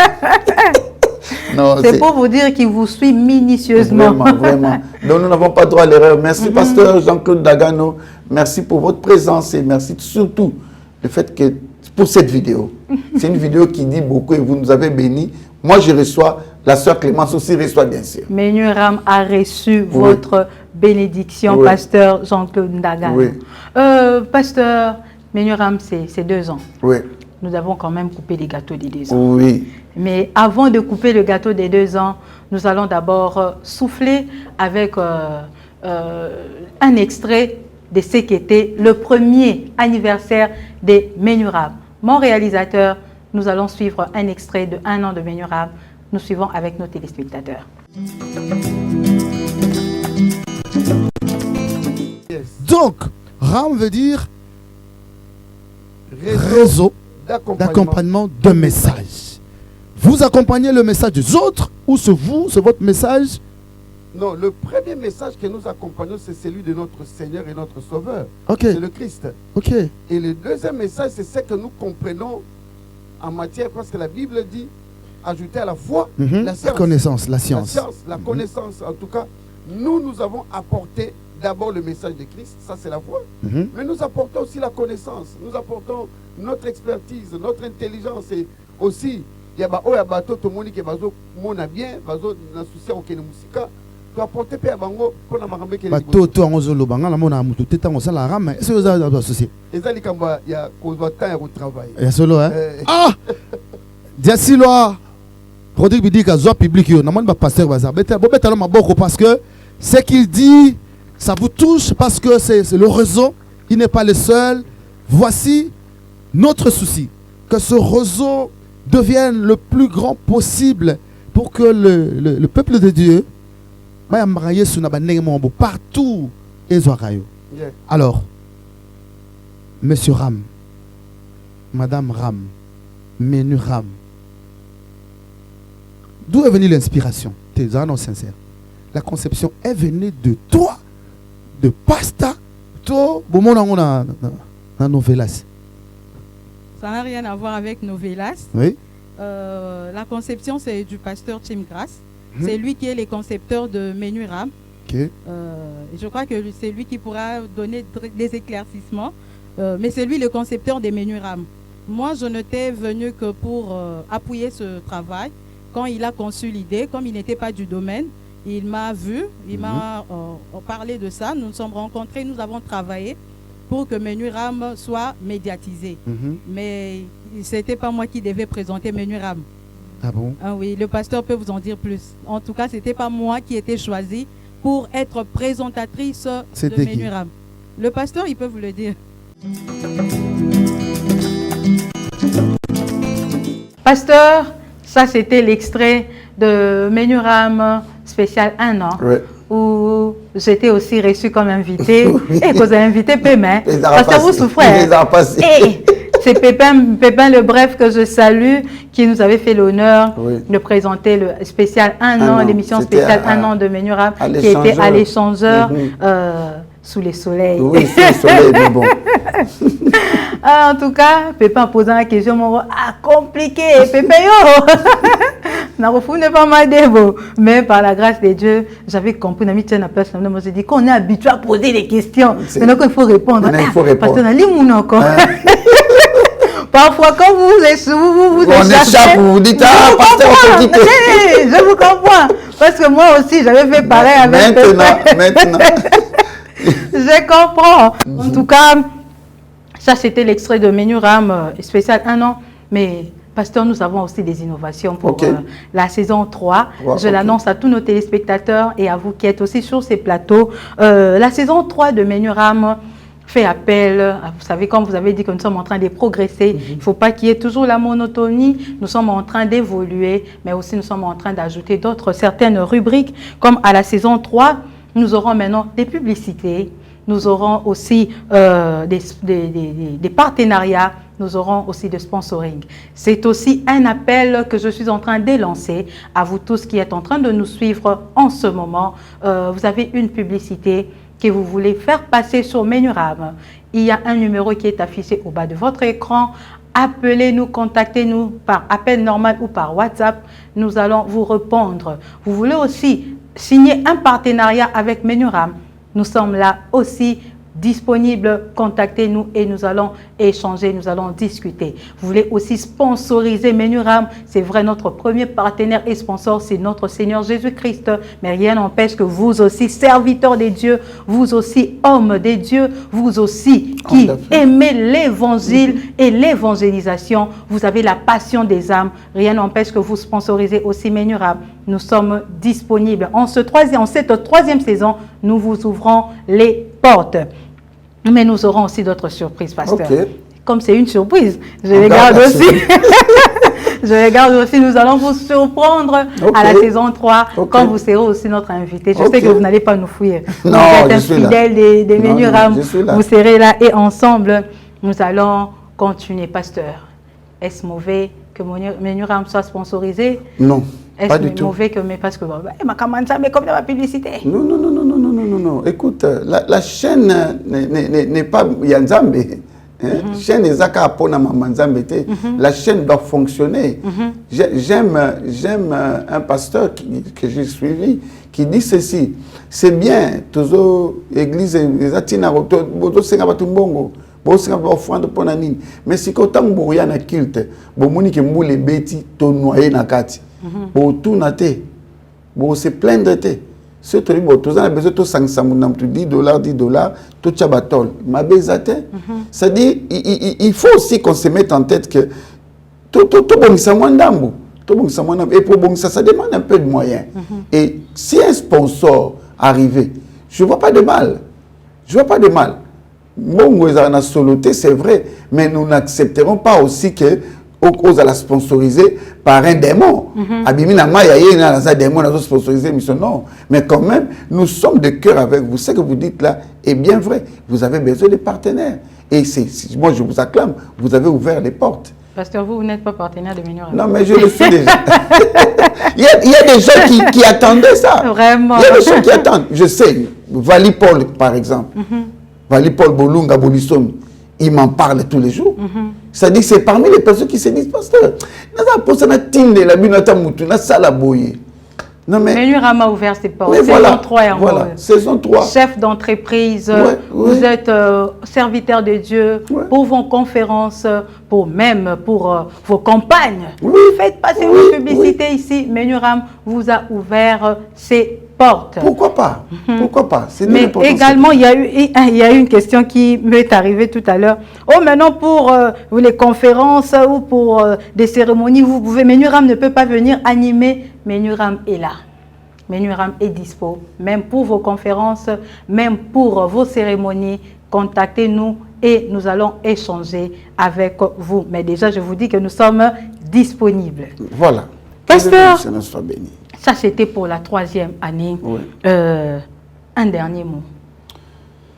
C'est pour vous dire qu'il vous suit minutieusement. Vraiment. Donc, nous n'avons pas droit à l'erreur. Merci, pasteur Jean-Claude Ndagano. Merci pour votre présence et merci surtout le fait que pour cette vidéo. C'est une vidéo qui dit beaucoup et vous nous avez bénis. Moi, je reçois, la sœur Clémence aussi reçoit, bien sûr. Menuram a reçu votre bénédiction, pasteur Jean-Claude Ndagano. Pasteur Menuram, c'est 2 ans. Oui. Nous avons quand même coupé les gâteaux des 2 ans. Oui. Mais avant de couper le gâteau des 2 ans, nous allons d'abord souffler avec un extrait de ce qui était le premier anniversaire des Menuram. Mon réalisateur, nous allons suivre un extrait de 1 an de Menuram. Nous suivons avec nos téléspectateurs. Donc, RAM veut dire réseau d'accompagnement de messages. Vous accompagnez le message des autres ou c'est vous, c'est votre message? Non, le premier message que nous accompagnons, c'est celui de notre Seigneur et notre Sauveur. C'est le Christ. Et le deuxième message, c'est ce que nous comprenons en matière, parce que la Bible dit, ajouter à la foi la science. La connaissance, la science. La connaissance. En tout cas, nous avons apporté d'abord le message de Christ, ça c'est la foi, mais nous apportons aussi la connaissance, nous apportons notre expertise, notre intelligence et aussi, il y a tout le monde qui est bien, tu apportes pas bango pour la marambe qui ba toto ngozo lo banga na mona mutu teta ngoza la rame est-ce que vous avez associé eza likamba ya kozwa temps au travail ya solo hein ah Diasilo Rodrigue Bidika zoa public yo na mona ba pasteur baza beta bo beta ma boko parce que ce qu'il dit ça vous touche parce que c'est le réseau, il n'est pas le seul. Voici notre souci, que ce réseau devienne le plus grand possible pour que le peuple de Dieu partout. Alors, Monsieur Ram, Madame Ram, Menu Ram, d'où est venue l'inspiration? Tes annonces sincères. La conception est venue de toi, de Pasta, toi, na Novelas. Ça n'a rien à voir avec Novelas. Oui. La conception, c'est du pasteur Tim Grass. C'est lui qui est le concepteur de Menu Ram. Je crois que c'est lui qui pourra donner des éclaircissements. Mais c'est lui le concepteur des Menu Ram. Moi, je n'étais venu que pour appuyer ce travail. Quand il a conçu l'idée, comme il n'était pas du domaine, il m'a vu, il m'a parlé de ça. Nous nous sommes rencontrés, nous avons travaillé pour que Menu Ram soit médiatisé. Mais ce n'était pas moi qui devais présenter Menu Ram. Ah bon? Ah oui, le pasteur peut vous en dire plus. En tout cas, ce n'était pas moi qui étais choisie pour être présentatrice de Menu Ram. Le pasteur, il peut vous le dire. Pasteur, ça c'était l'extrait de Menu Ram spécial 1 an. Oui. Où j'étais aussi reçu comme invité. Et que vous avez invité Pépin. Parce que vous souffrez. C'est Pépin le Bref que je salue, qui nous avait fait l'honneur de présenter le spécial 1 an, l'émission spéciale 1 an de Menu Ram, qui était à l'échangeur sous les soleils. Oui, sous les soleils, mais bon. En tout cas, Pépin posant la question, compliqué, Pépin yo n'est pas mal dévo. Mais par la grâce de Dieu, j'avais compris, je me suis dit qu'on est habitué à poser des questions. Maintenant qu'il faut répondre. Parce que parfois, quand vous échappez, vous dites, pasteur, je vous comprends. Parce que moi aussi, j'avais fait pareil avec Maintenant. Je comprends. En tout cas, ça c'était l'extrait de Menu Ram spécial 1 an. Mais pasteur, nous avons aussi des innovations pour la saison 3. Je l'annonce à tous nos téléspectateurs et à vous qui êtes aussi sur ces plateaux. La saison 3 de Menu Ram fait appel, vous savez, comme vous avez dit que nous sommes en train de progresser, il ne faut pas qu'il y ait toujours la monotonie, nous sommes en train d'évoluer, mais aussi nous sommes en train d'ajouter certaines rubriques, comme à la saison 3, nous aurons maintenant des publicités, nous aurons aussi des partenariats, nous aurons aussi de sponsoring. C'est aussi un appel que je suis en train de lancer à vous tous qui êtes en train de nous suivre en ce moment. Vous avez une publicité que vous voulez faire passer sur Menu Ram. Il y a un numéro qui est affiché au bas de votre écran. Appelez-nous, contactez-nous par appel normal ou par WhatsApp. Nous allons vous répondre. Vous voulez aussi signer un partenariat avec Menu Ram. Nous sommes là aussi disponibles. Contactez-nous et nous allons échanger, nous allons discuter. Vous voulez aussi sponsoriser Menu Ram. C'est vrai, notre premier partenaire et sponsor, c'est notre Seigneur Jésus-Christ. Mais rien n'empêche que vous aussi, serviteurs des dieux, vous aussi, hommes des dieux, vous aussi, qui aimez l'évangile et l'évangélisation, vous avez la passion des âmes. Rien n'empêche que vous sponsorisez aussi Menu Ram. Nous sommes disponibles. En cette troisième saison, nous vous ouvrons les portes. Mais nous aurons aussi d'autres surprises, pasteur. Comme c'est une surprise, je les garde aussi. Je les garde aussi. Nous allons vous surprendre à la saison 3, quand vous serez aussi notre invité. Je sais que vous n'allez pas nous fuir. Non, vous êtes un fidèle des Menu Ram. Vous serez là et ensemble, nous allons continuer, pasteur. Est-ce mauvais que Menu Ram soit sponsorisé? Non. Pas du tout. Mauvais que parce que mais comme la publicité. Non. Écoute, la chaîne n'est pas Yanzambe. Chaîne Ezaka Apona Mamanzambe. La chaîne doit fonctionner. J'aime un pasteur que j'ai suivi qui dit ceci. C'est bien, toujours église Zatina Boto Senga Batumbongo. Mais si quand on a un culte, on a un bêti, on noyé na kati. On tourne te, on se plaindre te. Si tu as besoin de 500 $10, $10, tout chabatol. Ma bezate. C'est-à-dire, il faut aussi qu'on se mette en tête que tout bon, ça m'endambo. Et pour bon, ça demande un peu de moyens. Et si un sponsor arrivait, je ne vois pas de mal. Je ne vois pas de mal. Bon, nous avons soloté, c'est vrai, mais nous n'accepterons pas aussi que aux à la sponsoriser par un démon. Abimina Maya, il y a un démon à sponsoriser, non. Mais quand même, nous sommes de cœur avec vous. Ce que vous dites là est bien vrai. Vous avez besoin de partenaires. Et moi, je vous acclame, vous avez ouvert les portes. Pasteur, vous n'êtes pas partenaire de Menurama. Non, mais je le suis déjà. il y a des gens qui attendaient ça. Vraiment. Il y a des gens qui attendent. Je sais, Vali Paul, par exemple. Vali Paul Bolunga Bolisson, il m'en parle tous les jours. C'est-à-dire que c'est parmi les personnes qui se disent, pasteur, Menurama a ouvert ses portes. Saison Saison 3 et voilà, saison 3. Chef d'entreprise, vous êtes serviteur de Dieu pour vos conférences, pour vos campagnes. Faites passer vos publicités ici. Menurama vous a ouvert ses portes. Pourquoi pas? Pourquoi pas? Mais également, il y a eu une question qui m'est arrivée tout à l'heure. Oh, maintenant, pour les conférences ou pour des cérémonies, Menurama ne peut pas venir animer. Menurama est là. Menurama est dispo. Même pour vos conférences, même pour vos cérémonies, contactez-nous et nous allons échanger avec vous. Mais déjà, je vous dis que nous sommes disponibles. Voilà. Pasteur, soit béni. Ça, c'était pour la 3e année. Un dernier mot.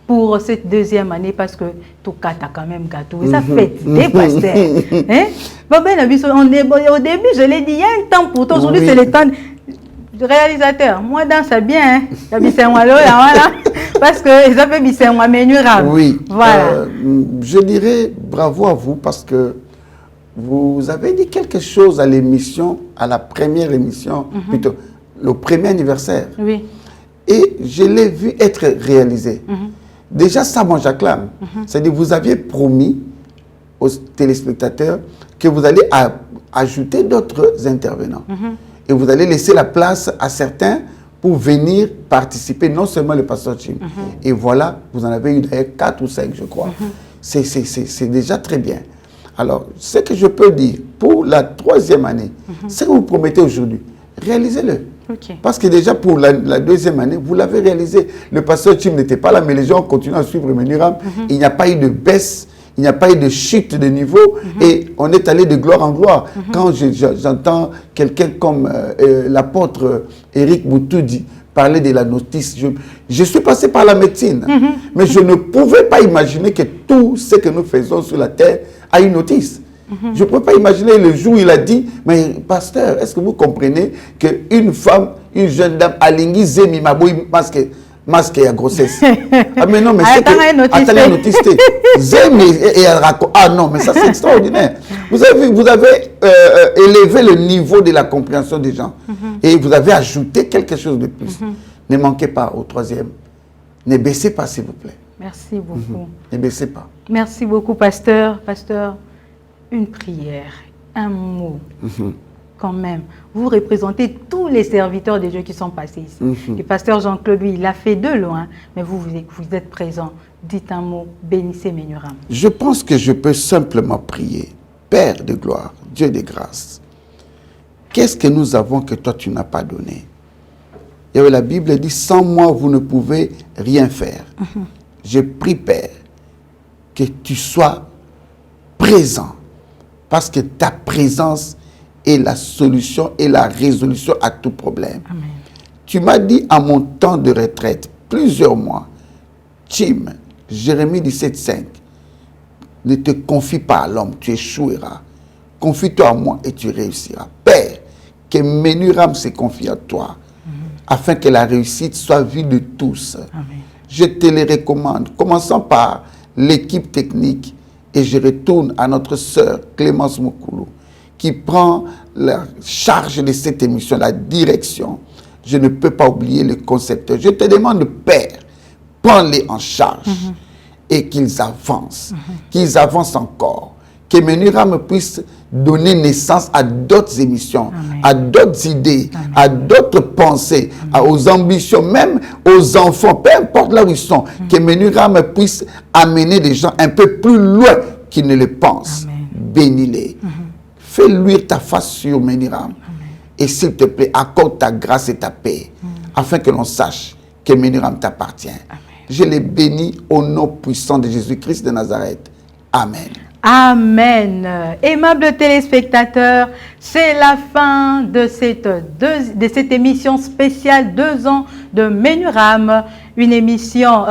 Pour cette 2e année, parce que tout cas, tu as quand même gâteau. Ça fait des pasteurs. Hein? Au début, je l'ai dit, il y a un temps pour toi. Aujourd'hui, c'est le temps du réalisateur. Moi, dans ça bien. Parce que ils appellent Bissenwa Menurama. Oui. Voilà. Je dirais bravo à vous parce que vous avez dit quelque chose à l'émission, à la première émission, plutôt, le premier anniversaire. Oui. Et je l'ai vu être réalisé. Déjà, ça, moi, j'acclame. C'est-à-dire, vous aviez promis aux téléspectateurs que vous allez ajouter d'autres intervenants. Et vous allez laisser la place à certains pour venir participer, non seulement le pasteur Chim. Et voilà, vous en avez eu d'ailleurs 4 ou 5, je crois. C'est déjà très bien. Alors, ce que je peux dire pour la 3e année, ce que vous promettez aujourd'hui, réalisez-le. Parce que déjà pour la 2e année, vous l'avez réalisé. Le pasteur Chim n'était pas là, mais les gens continuent à suivre Menurama. Il n'y a pas eu de baisse, il n'y a pas eu de chute de niveau et on est allé de gloire en gloire. Quand j'entends quelqu'un comme l'apôtre Éric Boutoudi parler de la notice, je suis passé par la médecine, mais je ne pouvais pas imaginer que tout ce que nous faisons sur la terre a une notice. Je ne peux pas imaginer le jour où il a dit, mais pasteur, est-ce que vous comprenez qu'une femme, une jeune dame, a linguisé Maboui masque à grossesse. Ah mais non, mais c'est que... notice. Ah non, mais ça c'est extraordinaire. Vous avez élevé le niveau de la compréhension des gens. Et vous avez ajouté quelque chose de plus. Ne manquez pas au 3e. Ne baissez pas, s'il vous plaît. Merci beaucoup. Ne baissez pas. Merci beaucoup, pasteur. Pasteur, une prière, un mot. Quand même, vous représentez tous les serviteurs de Dieu qui sont passés ici. Le pasteur Jean-Claude, lui, il a fait de loin, mais vous êtes présent. Dites un mot, bénissez Menurama. Je pense que je peux simplement prier. Père de gloire, Dieu de grâce, qu'est-ce que nous avons que toi tu n'as pas donné? Et la Bible dit, sans moi vous ne pouvez rien faire. Je prie, Père, que tu sois présent, parce que ta présence est la solution et la résolution à tout problème. Amen. Tu m'as dit à mon temps de retraite, plusieurs mois, Chim, Jérémie 17,5, ne te confie pas à l'homme, tu échoueras. Confie-toi à moi et tu réussiras. Père, que Menurama se confie à toi, afin que la réussite soit vue de tous. Amen. Je te les recommande, commençant par l'équipe technique, et je retourne à notre sœur Clémence Moukoulou, qui prend la charge de cette émission, la direction. Je ne peux pas oublier le concepteur. Je te demande, Père, prends-les en charge et qu'ils avancent encore, que Menuram puisse donner naissance à d'autres émissions, Amen. à d'autres idées, Amen. à d'autres pensées, aux ambitions, même aux enfants, peu importe là où ils sont, que Menuram puisse amener les gens un peu plus loin qu'ils ne le pensent. Amen. Bénis-les. Fais luire ta face sur Menuram. Et s'il te plaît, accorde ta grâce et ta paix, afin que l'on sache que Menuram t'appartient. Je les bénis au nom puissant de Jésus-Christ de Nazareth. Amen. Amen. Aimables téléspectateurs, c'est la fin de cette émission spéciale 2 ans de Menuram. Une émission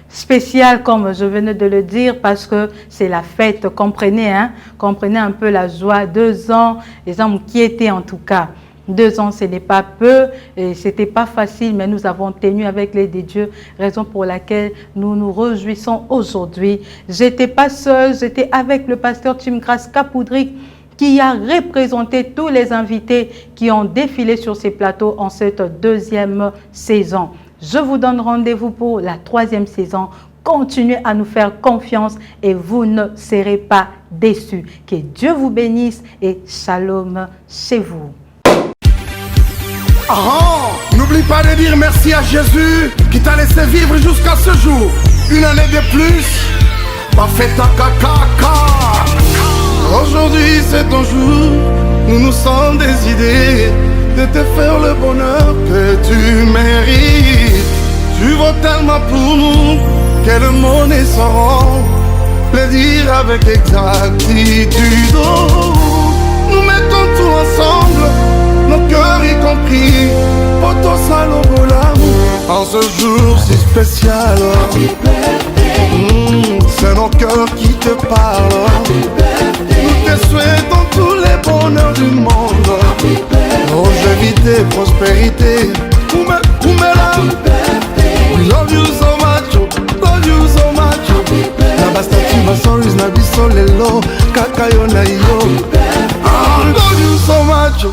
spéciale, comme je venais de le dire, parce que c'est la fête. Comprenez, hein? Comprenez un peu la joie. 2 ans, les hommes qui étaient en tout cas. 2 ans, ce n'est pas peu, et c'était pas facile, mais nous avons tenu avec l'aide de Dieu, raison pour laquelle nous nous réjouissons aujourd'hui. J'étais pas seule, j'étais avec le pasteur Tim Grace Capoudric, qui a représenté tous les invités qui ont défilé sur ces plateaux en cette 2e saison. Je vous donne rendez-vous pour la 3e saison. Continuez à nous faire confiance et vous ne serez pas déçus. Que Dieu vous bénisse et shalom chez vous. N'oublie pas de dire merci à Jésus qui t'a laissé vivre jusqu'à ce jour. Une année de plus, pas fait ta caca. Aujourd'hui c'est ton jour, nous nous sommes des idées de te faire le bonheur que tu mérites. Tu vaux tellement pour nous que le monde est sans le dire avec exactitude. Nous mettons tout ensemble, nos cœurs y compris, pour ton salon pour l'amour. En ce jour si spécial, c'est nos cœurs qui te parlent. Nous te souhaitons tous les bonheurs du monde, longévité, prospérité. We love you so much, love you so much. Na bastati basoris na biso lelo, kaka yo na yo. Love you so much.